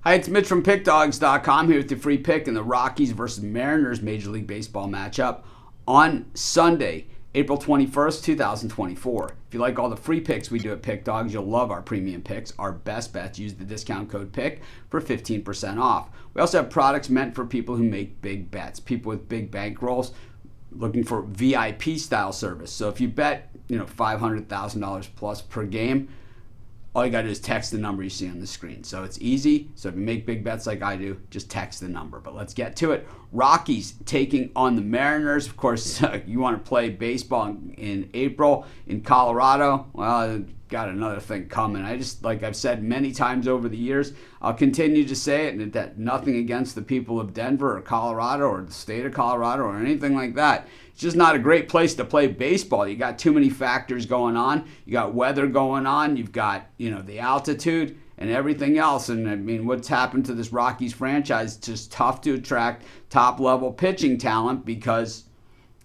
Hi, it's Mitch from Pickdawgz.com here with your free pick in the Rockies versus Mariners Major League Baseball matchup on Sunday, April 21st, 2024. If you like all the free picks we do at Pickdawgz, you'll love our premium picks, our best bets. Use the discount code PICK for 15% off. We also have products meant for people who make big bets, people with big bankrolls looking for VIP style service. So if you bet, $500,000 plus per game, all you got to do is text the number you see on the screen. So it's easy. So if you make big bets like I do, just text the number. But let's get to it. Rockies taking on the Mariners. Of course, you want to play baseball in April in Colorado. Well, got another thing coming. Like I've said many times over the years, I'll continue to say it, and that nothing against the people of Denver or Colorado or the state of Colorado or anything like that. It's just not a great place to play baseball. You got too many factors going on. You got weather going on. You've got, the altitude and everything else. And I mean, what's happened to this Rockies franchise? It's just tough to attract top-level pitching talent because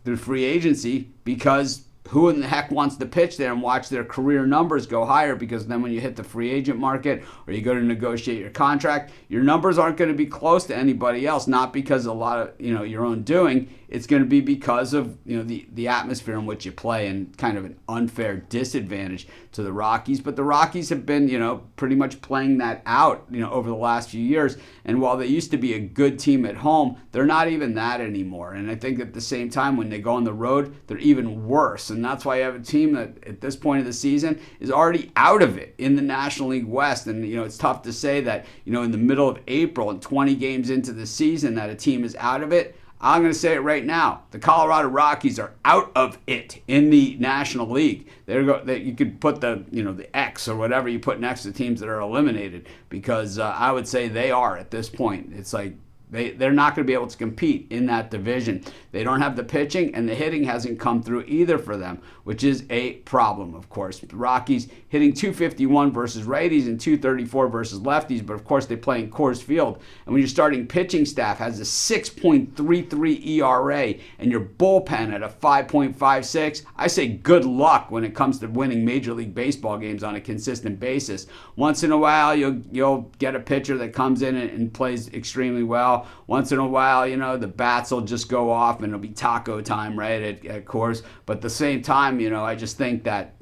through free agency, because who in the heck wants to pitch there and watch their career numbers go higher? Because then when you hit the free agent market or you go to negotiate your contract, your numbers aren't going to be close to anybody else, not because a lot of, your own doing. It's going to be because of, the atmosphere in which you play and kind of an unfair disadvantage to the Rockies. But the Rockies have been, pretty much playing that out, over the last few years. And while they used to be a good team at home, they're not even that anymore. And I think at the same time, when they go on the road, they're even worse. And that's why you have a team that at this point of the season is already out of it in the National League West. And, it's tough to say that, in the middle of April and 20 games into the season that a team is out of it. I'm going to say it right now. The Colorado Rockies are out of it in the National League. You could put the X or whatever you put next to teams that are eliminated, because I would say they are at this point. It's like they're not going to be able to compete in that division. They don't have the pitching, and the hitting hasn't come through either for them, which is a problem, of course. The Rockies hitting .251 versus righties and .234 versus lefties, but of course they play in Coors Field. And when your starting pitching staff has a 6.33 ERA and your bullpen at a 5.56, I say good luck when it comes to winning Major League Baseball games on a consistent basis. Once in a while, you'll get a pitcher that comes in and plays extremely well. Once in a while, the bats will just go off and it'll be taco time, right, at Coors. But at the same time, I just think that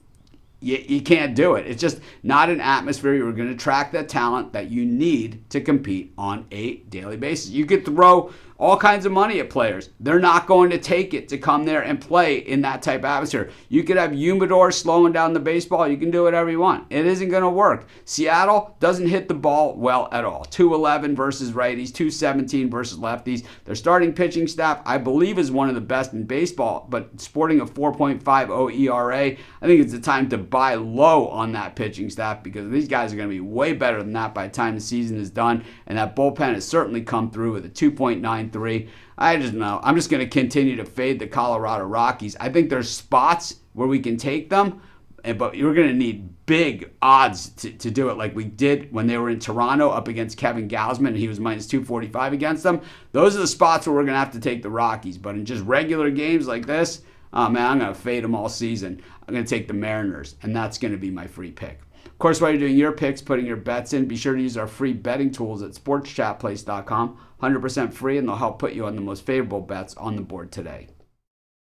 you can't do it. It's just not an atmosphere. You're going to attract that talent that you need to compete on a daily basis. You could throw all kinds of money at players. They're not going to take it to come there and play in that type of atmosphere. You could have humidor slowing down the baseball. You can do whatever you want. It isn't going to work. Seattle doesn't hit the ball well at all. .211 versus righties, .217 versus lefties. Their starting pitching staff, I believe, is one of the best in baseball, but sporting a 4.50 ERA, I think it's the time to buy low on that pitching staff, because these guys are going to be way better than that by the time the season is done. And that bullpen has certainly come through with a 2.93. I just know. I'm just going to continue to fade the Colorado Rockies. I think there's spots where we can take them, but you're going to need big odds to do it, like we did when they were in Toronto up against Kevin Gausman, and he was minus 245 against them. Those are the spots where we're going to have to take the Rockies. But in just regular games like this, I'm going to fade them all season. I'm going to take the Mariners, and that's going to be my free pick. Of course, while you're doing your picks, putting your bets in, be sure to use our free betting tools at sportschatplace.com. 100% free, and they'll help put you on the most favorable bets on the board today.